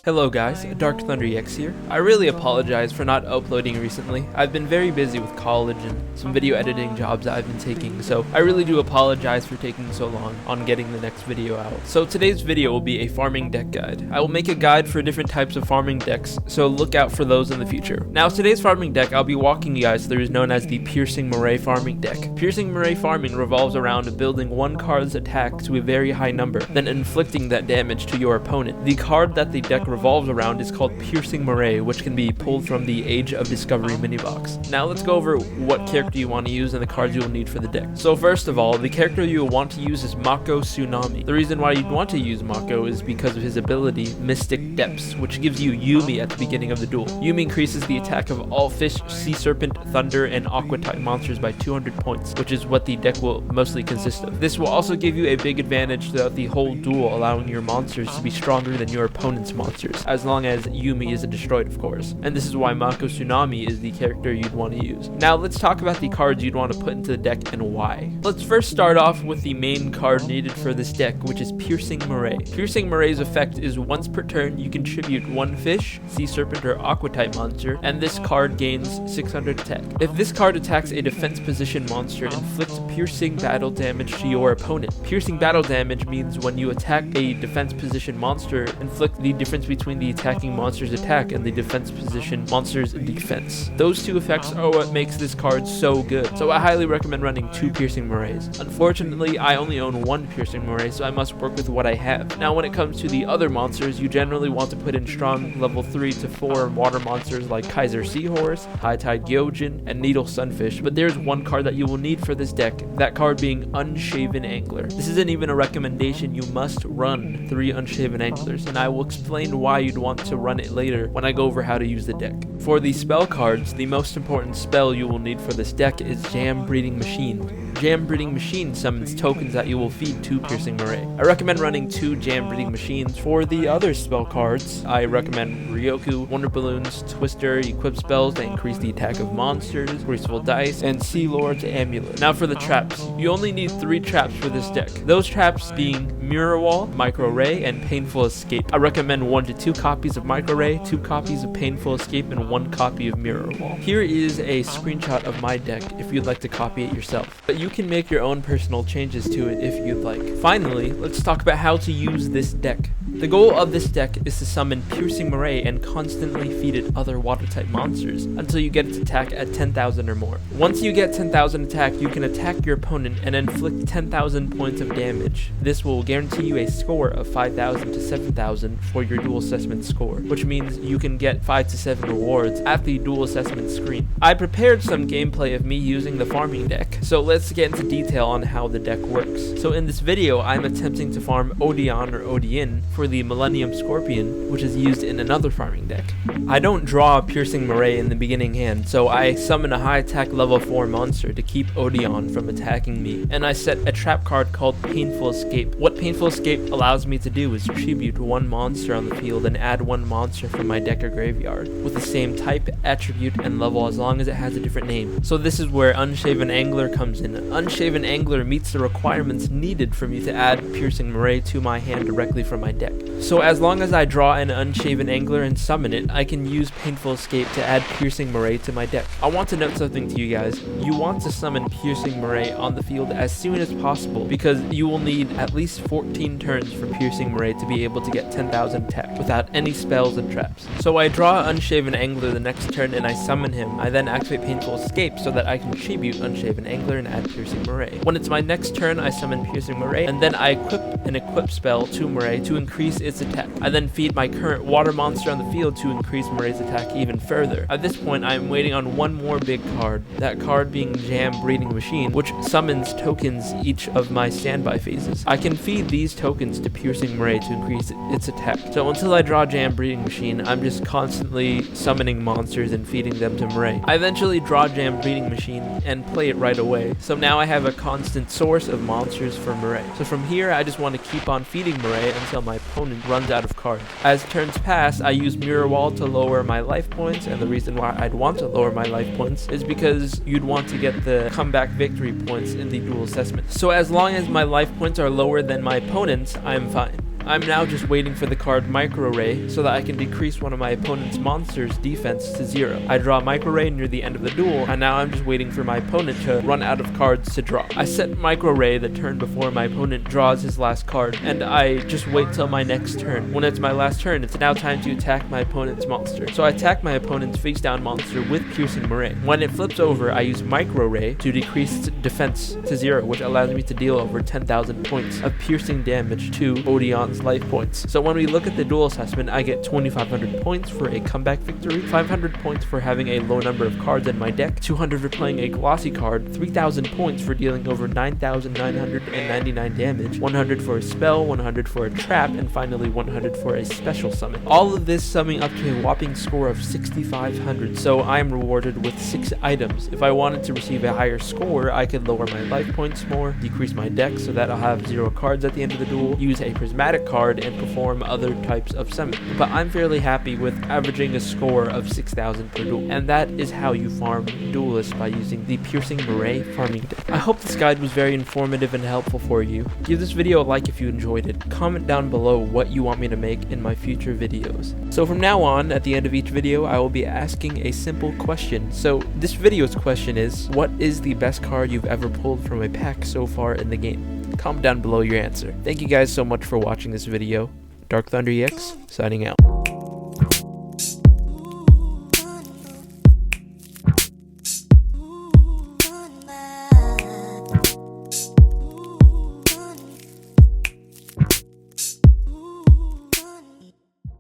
Hello guys, Dark Thunder EX here. I really apologize for not uploading recently. I've been very busy with college and some video editing jobs I've been taking, so I really do apologize for taking so long on getting the next video out. So today's video will be a farming deck guide. I will make a guide for different types of farming decks, so look out for those in the future. Now today's farming deck I'll be walking you guys through is known as the Piercing Moray farming deck. Piercing Moray farming revolves around building one card's attack to a very high number, then inflicting that damage to your opponent. The card that the deck revolves around is called Piercing Moray, which can be pulled from the Age of Discovery minibox. Now let's go over what character you want to use and the cards you will need for the deck. So first of all, the character you will want to use is Mako Tsunami. The reason why you'd want to use Mako is because of his ability Mystic Depths, which gives you Yumi at the beginning of the duel. Yumi increases the attack of all fish, sea serpent, thunder, and aqua type monsters by 200 points, which is what the deck will mostly consist of. This will also give you a big advantage throughout the whole duel, allowing your monsters to be stronger than your opponent's monsters, as long as Yumi isn't destroyed, of course. And this is why Mako Tsunami is the character you'd want to use. Now let's talk about the cards you'd want to put into the deck and why. Let's first start off with the main card needed for this deck, which is Piercing Moray. Piercing Moray's effect is once per turn you contribute one fish, sea serpent, or aqua type monster, and this card gains 600 attack. If this card attacks a defense position monster, inflicts piercing battle damage to your opponent. Piercing battle damage means when you attack a defense position monster, inflict the difference between the attacking monster's attack and the defense position monster's defense. Those two effects are what makes this card so good, so I highly recommend running 2 Piercing Morays. Unfortunately, I only own 1 Piercing Moray, so I must work with what I have. Now when it comes to the other monsters, you generally want to put in strong level 3 to 4 water monsters like Kaiser Seahorse, High Tide Gyojin, and Needle Sunfish, but there's one card that you will need for this deck, that card being Unshaven Angler. This isn't even a recommendation, you must run 3 Unshaven Anglers, and I will explain why you'd want to run it later when I go over how to use the deck. For the spell cards, the most important spell you will need for this deck is Jam Breeding Machine. Jam Breeding Machine summons tokens that you will feed to Piercing Moray. I recommend running 2 Jam Breeding Machines. For the other spell cards, I recommend Ryoku, Wonder Balloons, Twister, equip spells that increase the attack of monsters, Graceful Dice, and Sea Lord's Amulet. Now for the traps. You only need 3 traps for this deck. Those traps being Mirror Wall, Micro Ray, and Painful Escape. I recommend 1 to 2 copies of Micro Ray, 2 copies of Painful Escape, and 1 copy of Mirror Wall. Here is a screenshot of my deck if you'd like to copy it yourself, but you can make your own personal changes to it if you'd like. Finally, let's talk about how to use this deck. The goal of this deck is to summon Piercing Moray and constantly feed it other water type monsters until you get its attack at 10,000 or more. Once you get 10,000 attack, you can attack your opponent and inflict 10,000 points of damage. This will guarantee you a score of 5,000 to 7,000 for your duel assessment score, which means you can get 5 to 7 rewards at the duel assessment screen. I prepared some gameplay of me using the farming deck, so let's get into detail on how the deck works. So in this video, I'm attempting to farm Odeon or Odin for the Millennium Scorpion, which is used in another farming deck. I don't draw Piercing Moray in the beginning hand, so I summon a high attack level 4 monster to keep Odeon from attacking me, and I set a trap card called Painful Escape. What Painful Escape allows me to do is tribute 1 monster on the field and add 1 monster from my deck or graveyard with the same type, attribute, and level as long as it has a different name. So this is where Unshaven Angler comes in. Unshaven Angler meets the requirements needed for me to add Piercing Moray to my hand directly from my deck. So as long as I draw an Unshaven Angler and summon it, I can use Painful Escape to add Piercing Moray to my deck. I want to note something to you guys. You want to summon Piercing Moray on the field as soon as possible because you will need at least 14 turns for Piercing Moray to be able to get 10,000 attack without any spells and traps. So I draw Unshaven Angler the next turn and I summon him. I then activate Painful Escape so that I can tribute Unshaven Angler and add Piercing Moray. When it's my next turn, I summon Piercing Moray and then I equip an equip spell to Moray to increase its attack. I then feed my current water monster on the field to increase Moray's attack even further. At this point, I am waiting on 1 more big card, that card being Jam Breeding Machine, which summons tokens each of my standby phases. I can feed these tokens to Piercing Moray to increase its attack. So until I draw Jam Breeding Machine, I'm just constantly summoning monsters and feeding them to Moray. I eventually draw Jam Breeding Machine and play it right away, so now I have a constant source of monsters for Moray. So from here, I just want to keep on feeding Moray until my opponent runs out of cards. As turns pass, I use Mirror Wall to lower my life points, and the reason why I'd want to lower my life points is because you'd want to get the comeback victory points in the duel assessment. So as long as my life points are lower than my opponent's, I'm fine. I'm now just waiting for the card Micro Ray so that I can decrease one of my opponent's monsters' defense to 0. I draw Micro Ray near the end of the duel, and now I'm just waiting for my opponent to run out of cards to draw. I set Micro Ray the turn before my opponent draws his last card, and I just wait till my next turn. When it's my last turn, it's now time to attack my opponent's monster. So I attack my opponent's face down monster with Piercing Moray. When it flips over, I use Micro Ray to decrease its defense to 0, which allows me to deal over 10,000 points of piercing damage to Odeon's life points. So when we look at the duel assessment, I get 2,500 points for a comeback victory, 500 points for having a low number of cards in my deck, 200 for playing a glossy card, 3,000 points for dealing over 9,999 damage, 100 for a spell, 100 for a trap, and finally 100 for a special summon. All of this summing up to a whopping score of 6,500, so I am rewarded with 6 items. If I wanted to receive a higher score, I could lower my life points more, decrease my deck so that I'll have 0 cards at the end of the duel, use a prismatic card, and perform other types of summon. But I'm fairly happy with averaging a score of 6,000 per duel, and that is how you farm duelists by using the Piercing Moray farming deck. I hope this guide was very informative and helpful for you. Give this video a like if you enjoyed it. Comment down below what you want me to make in my future videos. So from now on, at the end of each video, I will be asking a simple question. So this video's question is, what is the best card you've ever pulled from a pack so far in the game? Comment down below your answer. Thank you guys so much for watching this video. Dark Thunder EX, signing out.